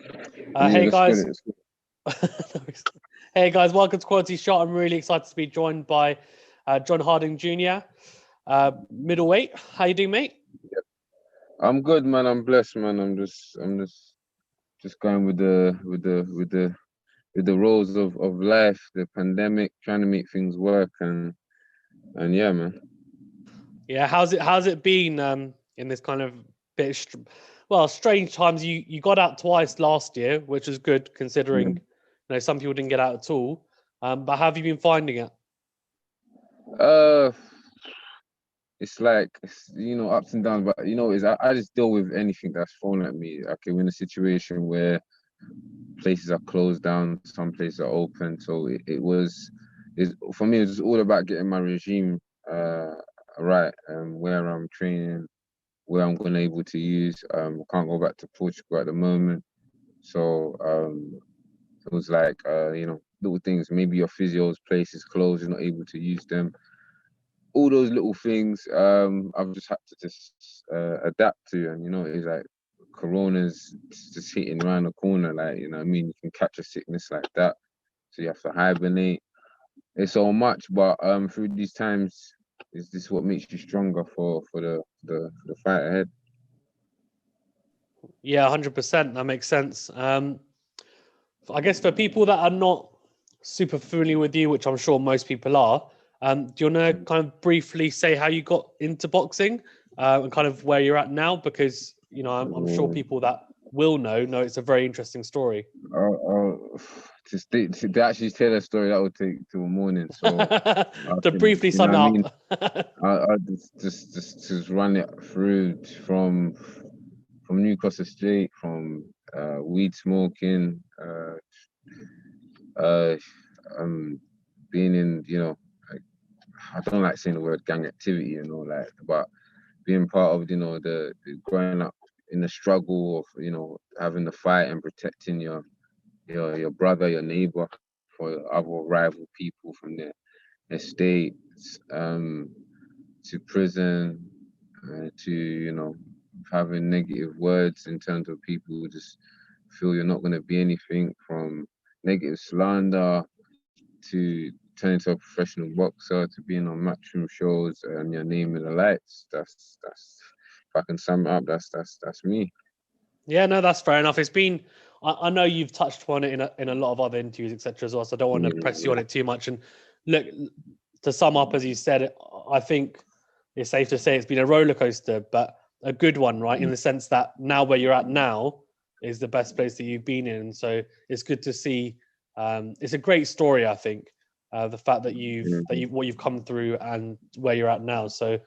Yeah, Hey let's get guys, it. Let's get hey guys, welcome to Quality Shot. I'm really excited to be joined by John Harding Jr. Middleweight. How you doing, mate? it. I'm good, man. I'm blessed, man. I'm just going with the roles of life, the pandemic, trying to make things work, and yeah, man. Yeah, how's it been in this kind of strange times? You got out twice last year, which is good considering some people didn't get out at all. But how have you been finding it? Uh, it's like ups and downs, but is I just deal with anything that's thrown at me. Okay, we're in a situation where places are closed down, some places are open, so it's for me. It's just all about getting my regime uh right, where I'm training, where I'm gonna able to use. Can't go back to Portugal at the moment, so it was like little things. Maybe your physio's place is closed, you're not able to use them. All those little things, I've just had to just adapt to, and it's like Corona's just hitting around the corner, like what I mean, you can catch a sickness like that, so you have to hibernate. It's so much, but through these times, is this what makes you stronger for the fight ahead? Yeah, 100%. That makes sense. I guess for people that are not super familiar with you, which I'm sure most people are, do you want to kind of briefly say how you got into boxing and kind of where you're at now? Because I'm sure Yeah. people that will know it's a very interesting story. To actually tell a story that would take till morning. So I To can, briefly you know sum what it I mean? up. I just run it through from Newcastle Street, from weed smoking, uh, um, being in, like, I don't like saying the word gang activity, like, but being part of, the growing up in the struggle of, having the fight and protecting your brother, your neighbor, for other rival people from their estates, to prison, to having negative words in terms of people who just feel you're not going to be anything, from negative slander to turning to a professional boxer to being on matchroom shows and your name in the lights. That's if I can sum it up, that's me. Yeah, no, that's fair enough. It's been, I know you've touched upon it in a lot of other interviews, etc. as well. So I don't want to press you on Yeah, it too much. And look, to sum up, as you said, I think it's safe to say it's been a roller coaster, but a good one, right? In yeah. the sense that now where you're at now is the best place that you've been in. So it's good to see. It's a great story, I think. The fact that Mhm. what you've come through and where you're at now. So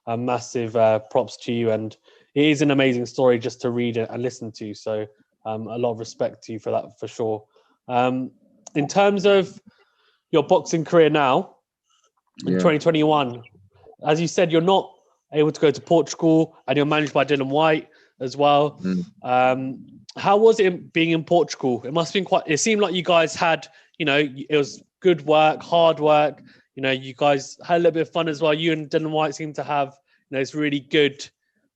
massive props to you, and it is an amazing story just to read it and listen to. So a lot of respect to you for that, for sure. In terms of your boxing career now in Yeah. 2021, as you said, you're not able to go to Portugal, and you're managed by Dillian Whyte as well. Mm. How was it being in Portugal? It must have been quite. It seemed like you guys had, it was good work, hard work. You guys had a little bit of fun as well. You and Dillian Whyte seem to have, this really good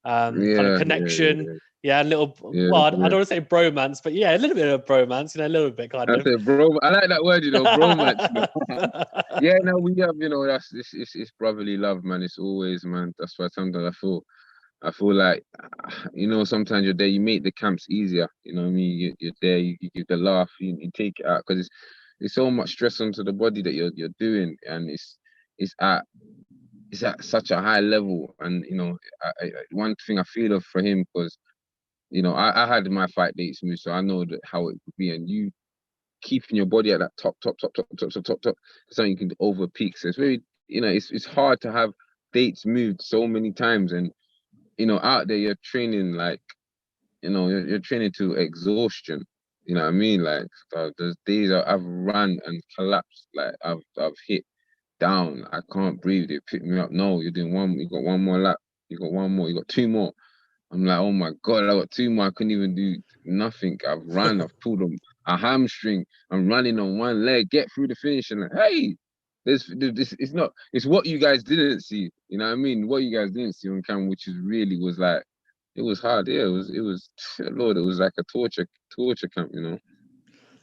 kind of Yeah, yeah, connection. yeah, Yeah, a little. yeah, Well, I don't yeah. want to say bromance, but yeah, a little bit of bromance. A little bit kind I of. said, bro, I like that word, bromance. Yeah, no, we have, that's it's brotherly love, man. It's always, man. That's why sometimes I feel like, sometimes you're there, you make the camps easier. You know what I mean? You're there, you give the laugh, you take it out, because it's so much stress onto the body that you're doing, and it's at it's at such a high level. And one thing I feel of for him, because I had my fight dates moved, so I know that how it would be, and you keeping your body at that top, something you can over peak. So it's very, it's hard to have dates moved so many times, and out there you're training like, you're training to exhaustion. You know what I mean? Like, there's days I've run and collapsed, like I've hit down. I can't breathe. They pick me up. No, you're doing one. You got one more lap. You got one more. You got two more. I'm like, oh my God, I got two more. I couldn't even do nothing. I've run. I've pulled a hamstring. I'm running on one leg. Get through the finish, and like, hey, this. It's not. It's what you guys didn't see. You know what I mean? What you guys didn't see on camera, which is really was like, it was hard. Yeah, it was Lord, it was like a torture camp, you know.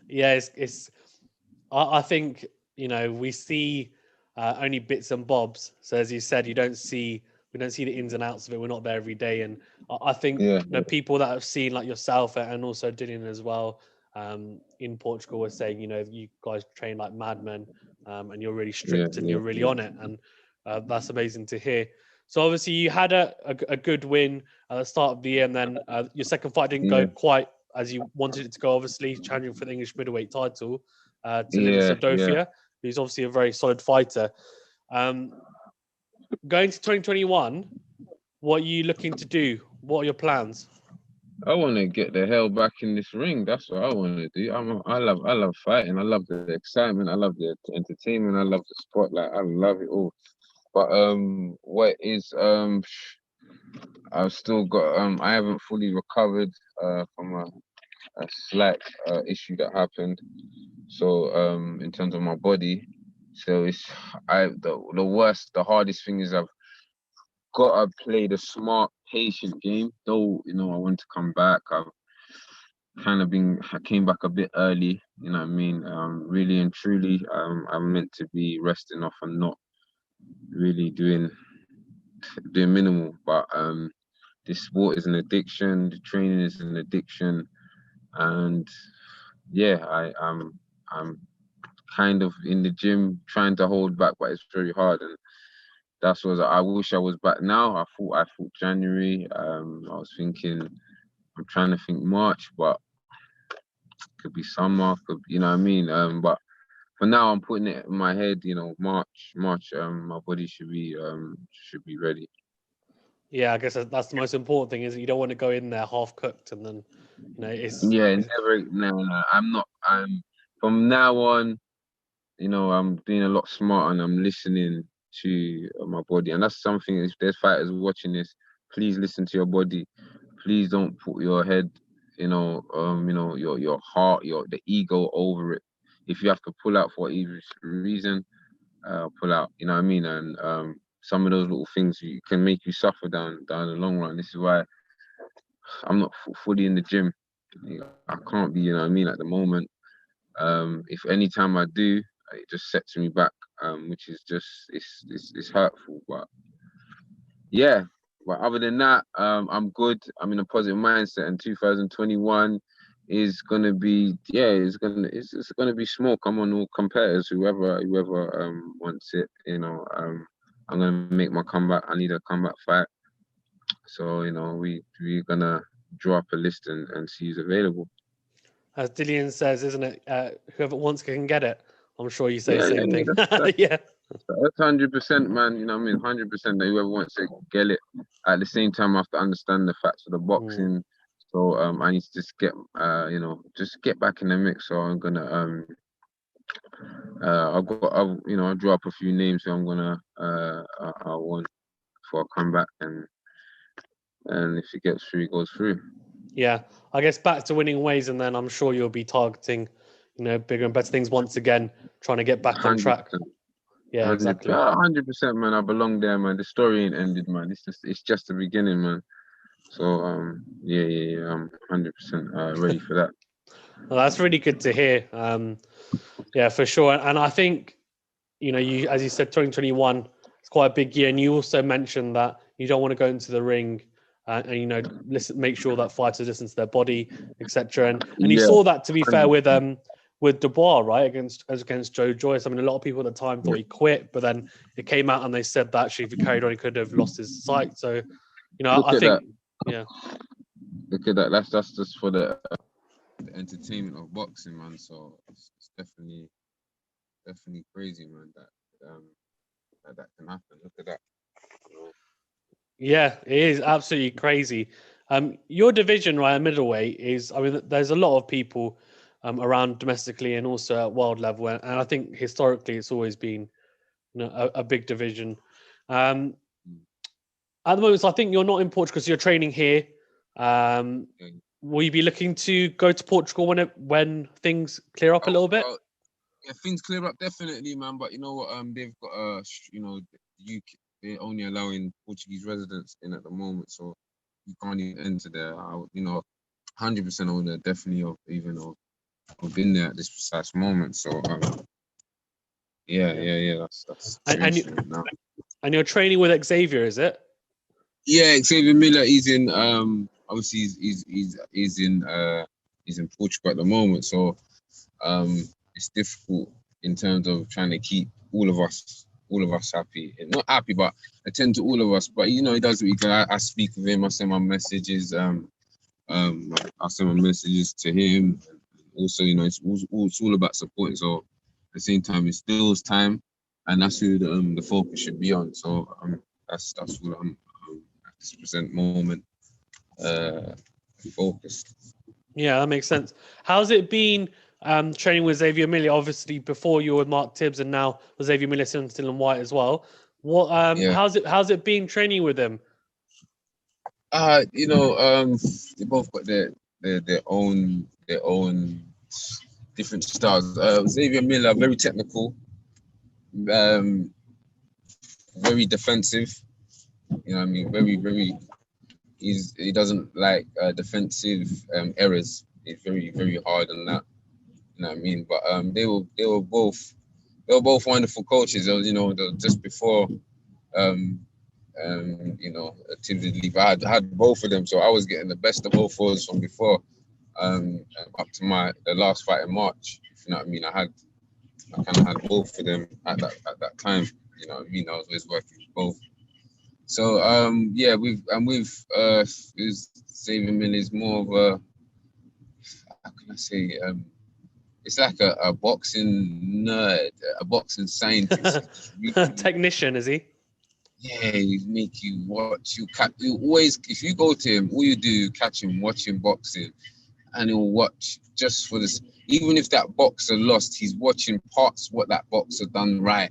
Yeah, it's I think, we see only bits and bobs. So as you said, we don't see the ins and outs of it. We're not there every day, and I think Yeah, people that have seen like yourself and also Dillian as well in Portugal were saying, you guys train like madmen, and you're really yeah, strict and yeah, you're really yeah, on it, and that's amazing to hear. So obviously you had a good win at the start of the year, and then your second fight didn't go yeah, quite as you wanted it to go. Obviously, challenging for the English middleweight title to Lewis yeah, yeah. Adofia, who's obviously a very solid fighter. Um, Going to 2021, what are you looking to do? What are your plans? I want to get the hell back in this ring. That's what I want to do. I love fighting. I love the excitement. I love the entertainment. I love the spotlight. I love it all. But what is I've still got I haven't fully recovered from a slight issue that happened. So in terms of my body, so the worst, the hardest thing is I've got to play the smart, patient game. Though I want to come back. I came back a bit early. You know what I mean? Really and truly, I'm meant to be resting off and not really doing minimal. But this sport is an addiction. The training is an addiction, and yeah, I'm kind of in the gym trying to hold back, but it's very hard. And that's what I wish I was back now. I thought January. I was thinking. I'm trying to think March, but could be summer. You know what I mean? But for now, I'm putting it in my head. March. My body should be ready. Yeah, I guess that's the most important thing is that you don't want to go in there half cooked and then Yeah, it's never. No, no. I'm not. I'm from now on. I'm being a lot smarter and I'm listening to my body. And that's something, if there's fighters watching this, please listen to your body. Please don't put your head, your heart, the ego over it. If you have to pull out for either reason, pull out. You know what I mean? And some of those little things can make you suffer down the long run. This is why I'm not fully in the gym. I can't be. You know what I mean? At the moment, if any time I do, it just sets me back, which is just it's hurtful. But yeah, but other than that, I'm good. I'm in a positive mindset, and 2021 is gonna be it's gonna be smoke. I'm on all competitors, whoever wants it. I'm gonna make my comeback. I need a comeback fight, so we're gonna draw up a list and see who's available. as Dillian says, isn't it? Whoever wants can get it. I'm sure you say the Yeah, yeah, same yeah. thing. That's Yeah. That's 100%, man. You know what I mean? 100% that whoever wants to get it. At the same time, I have to understand the facts of the Mm. boxing. So I need to just get back in the mix. So I'm gonna I'll draw up a few names who I'm gonna I want before I come back, and if it gets through, it goes through. Yeah. I guess back to winning ways, and then I'm sure you'll be targeting, bigger and better things once again, trying to get back on Hundred track. percent, Yeah, exactly. 100%, man. I belong there, man. The story ain't ended, man. It's just the beginning, man. So yeah. I'm 100% ready for that. Well, that's really good to hear. Yeah, for sure. And I think, you as you said, 2021 it's quite a big year, and you also mentioned that you don't want to go into the ring and listen, make sure that fighters listen to their body, etc. And you Yeah, saw that, to be fair, 100%. with Dubois, right, against Joe Joyce. I mean, a lot of people at the time thought he quit, but then it came out and they said that actually if he carried on, he could have lost his sight. So, I Look at that. think, yeah. Look at that. That's just for the entertainment of boxing, man. So it's definitely crazy, man. That can happen. Look at that. You know? Yeah, it is absolutely crazy. Your division, right, at middleweight is, I mean, there's a lot of people around domestically and also at world level, and I think historically it's always been, a big division. Um, Mm. at the moment, so I think you're not in Portugal, so you're training here. Um, Yeah. will you be looking to go to Portugal when things clear up a little bit? Yeah, things clear up definitely, man. But you know what? They've got the UK. They're only allowing Portuguese residents in at the moment, so you can't even enter there. 100% I would have definitely have been there at this precise moment. So yeah. That's And you, right now. and you're training with Xavier, is it? Yeah, Xavier Miller. He's in obviously he's in Portugal at the moment. So it's difficult in terms of trying to keep all of us happy. Not happy, but attend to all of us. But he does what he can. I speak with him. I send my messages. I send my messages to him. Also, it's all about supporting. So at the same time, it's Dill's time, and that's who the focus should be on. So that's what I'm at this present moment focused. Yeah, that makes sense. How's it been training with Xavier Miller? Obviously, before you were with Mark Tibbs, and now with Xavier Miller and Dillian Whyte as well. What Yeah. how's it been training with him? They both got their own different styles. Xavier Miller, very technical, very defensive. You know what I mean? Very. He doesn't like defensive errors. He's very hard on that. You know what I mean? But they were both wonderful coaches. Just before Tim did leave, I had both of them, so I was getting the best of both worlds from before up to the last fight in March. If you know what I mean? I kind of had both of them at that time. You know what I mean? I was always working with both. So with Xavier Miller is more of a, how can I say, it's like a boxing nerd, a boxing scientist. Technician, is he? Yeah, he make you watch. You always, if you go to him, all you do catch him watching boxing, and he'll watch just for this. Even if that boxer lost, he's watching parts what that boxer done right.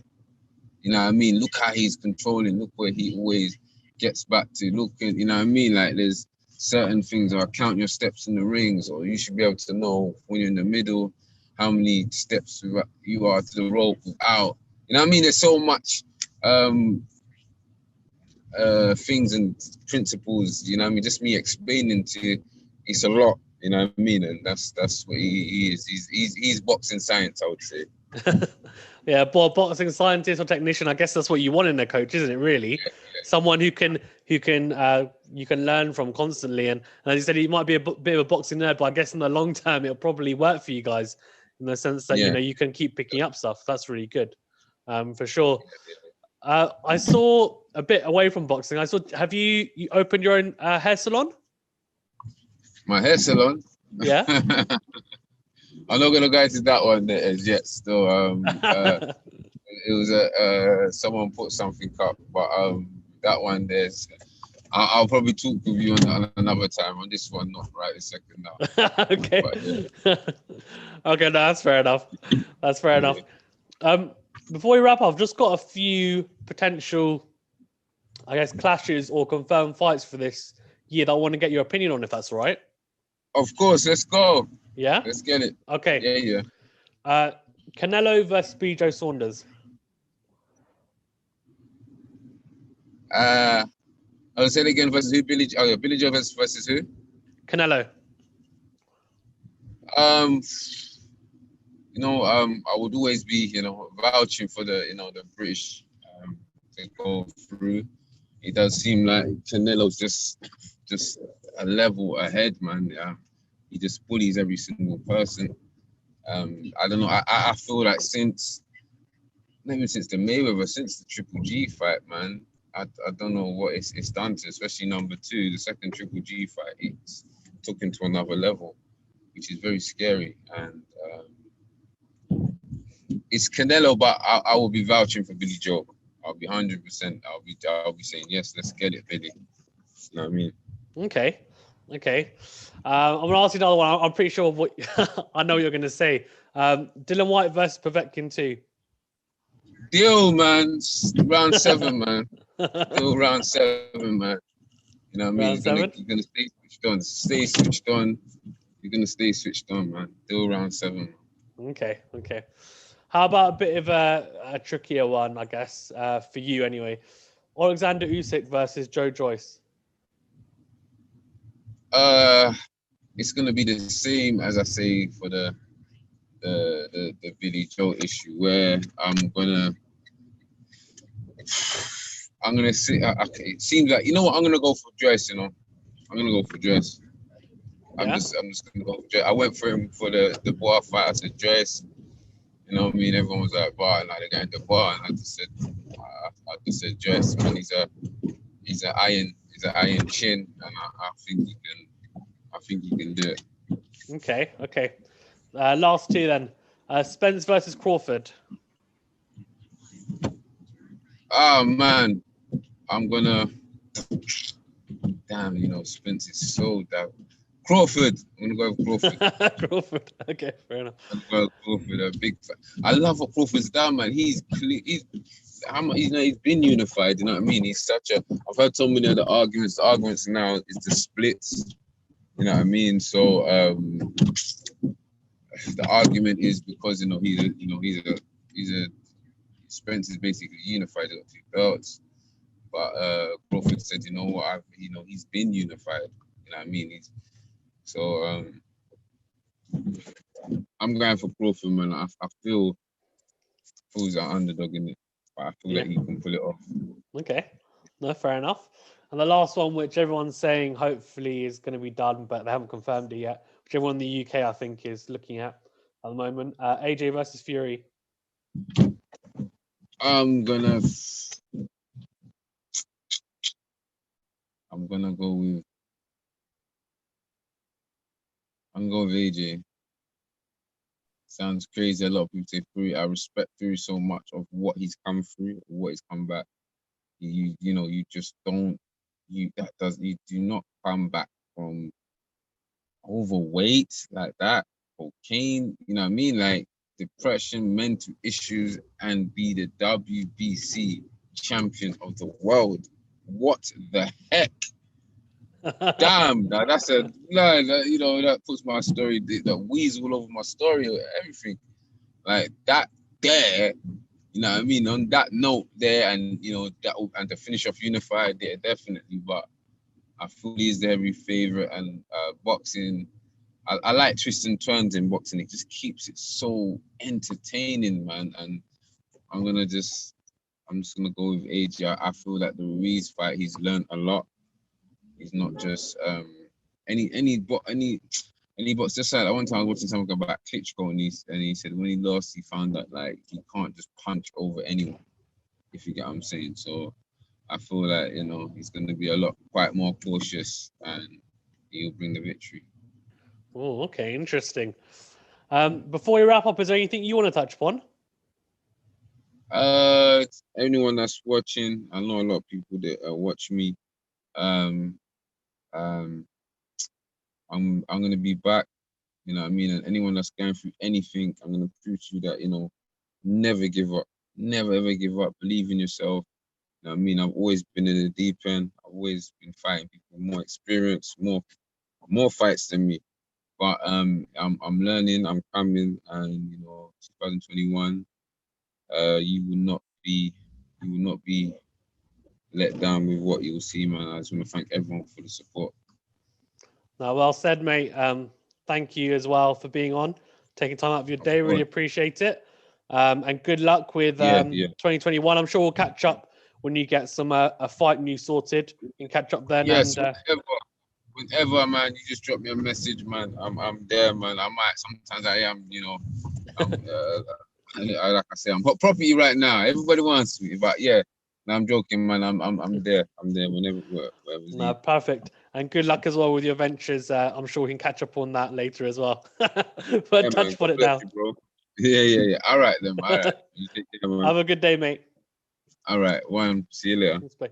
You know what I mean? Look how he's controlling. Look where he always gets back to. Look, you know what I mean? Like there's certain things, or count your steps in the rings, or you should be able to know when you're in the middle how many steps you are to the rope without. You know what I mean? There's so much things and principles. You know what I mean? Just me explaining to, it's a lot. You know what I mean? And that's what he is. He's boxing science, I would say. Yeah, boxing scientist or technician. I guess that's what you want in a coach, isn't it? Really, Yeah. Someone who can you can learn from constantly. And as you said, he might be a bit of a boxing nerd, but I guess in the long term, it'll probably work for you guys in the sense that you can keep picking up stuff. That's really good, for sure. I saw a bit away from boxing. Have you opened your own hair salon? My hair salon? Yeah. I'm not gonna go into that one as yet. Still, it was someone put something up, but that one I'll probably talk with you on another time. On this one, not right this second now. Okay. But, okay, no, that's fair enough. That's fair enough. Before we wrap up, I've just got a few potential, I guess, clashes or confirmed fights for this year that I want to get your opinion on, if that's all right. Of course, let's go. Yeah? Let's get it. Okay. Yeah. Canelo versus Joe Saunders. I'll say it again, versus who? Billy Joe versus who? Canelo. I would always be, vouching for the British to go through. It does seem like Canelo's just a level ahead, man. He just bullies every single person. I don't know. I feel like not even since the Mayweather, since the Triple G fight, man, I don't know what it's done to, especially number 2, the second Triple G fight. It took him to another level, which is very scary. And it's Canelo, but I will be vouching for Billy Joe. I'll be 100%. I'll be saying yes. Let's get it, Billy. You know what I mean? Okay. I'm gonna ask you another one. I'm pretty sure what I know what you're gonna say. Dillian Whyte versus Povetkin 2. Deal, man. Round 7, man. Deal round 7, man. You know what I mean? You're gonna stay switched on. Stay switched on. You're gonna stay switched on, man. Deal round 7. Okay. How about a bit of a trickier one, I guess, for you anyway? Alexander Usyk versus Joyce. It's gonna be the same as I say for the Billy Joe issue, where I'm gonna see. It seems like, you know what, I'm gonna go for Joyce. I'm gonna go for Joyce. I'm just gonna go for Joyce. I went for him for the bar fight. I said Joyce. You know what I mean? Everyone was at bar, and they got in the bar, and I just said Joyce. Man, he's an iron chin, and I think he can do it. Okay. Last two then. Spence versus Crawford. Oh man, I'm gonna. Damn, Spence is so damn. Crawford. I'm gonna go with Crawford. Crawford. Okay, fair enough. I'm gonna go with Crawford. A big fan. I love what Crawford's done, man. He's been unified. You know what I mean? He's such a. I've heard so many of the arguments. The arguments now is the splits. You know what I mean? So the argument is because Spence is basically unified. He's got 2 belts. But Crawford said, you know what, he's been unified. You know what I mean? I'm going for Crawford, man. I feel he's an underdog in it, but I feel like he can pull it off. Okay, no, fair enough. And the last one, which everyone's saying hopefully is going to be done, but they haven't confirmed it yet, which everyone in the UK I think is looking at the moment. AJ versus Fury. I'm gonna go with AJ. Sounds crazy. A lot of people say Fury. I respect Fury so much of what he's come through, what he's come back. You just don't. You do not come back from overweight like that, cocaine. You know what I mean? Like depression, mental issues, and be the WBC champion of the world. What the heck? Damn, now that's a line. That puts my story, that wheeze all over my story, everything like that. There, you know what I mean. On that note, there, and and to finish off unified, there definitely. But I feel he's the heavy favorite, and boxing. I like twists and turns in boxing. It just keeps it so entertaining, man. And I'm just gonna go with AJ. I feel like the Ruiz fight, he's learned a lot. He's not just any box. Just like one time I was watching something about Klitschko, and he said when he lost, he found that like he can't just punch over anyone, if you get what I'm saying. So I feel like he's going to be quite more cautious, and he'll bring the victory. Oh, okay, interesting. Before we wrap up, is there anything you want to touch upon? Anyone that's watching, I know a lot of people that watch me. I'm going to be back. You know what I mean? And anyone that's going through anything, I'm going to prove to you that never give up, never ever give up. Believe in yourself. You know what I mean? I've always been in the deep end. I've always been fighting people with more experience, more fights than me. But I'm learning. I'm coming, and 2021, you will not be let down with what you will see, man. I just want to thank everyone for the support. No, well said, mate. Thank you as well for being on, taking time out of your day. Really appreciate it. And good luck with 2021. I'm sure we'll catch up when you get some a fight news sorted. You can catch up then. Yes, whenever, man, you just drop me a message, man. I'm there, man. I might sometimes I am, like I say, I'm hot property right now. Everybody wants me, but yeah. No, I'm joking, man. I'm there. I'm there whenever. No, perfect. And good luck as well with your ventures. I'm sure we can catch up on that later as well. But touch upon it now. You, bro. Yeah. All right then. All right. You take care, man. Have a good day, mate. All right. See you later. Bye.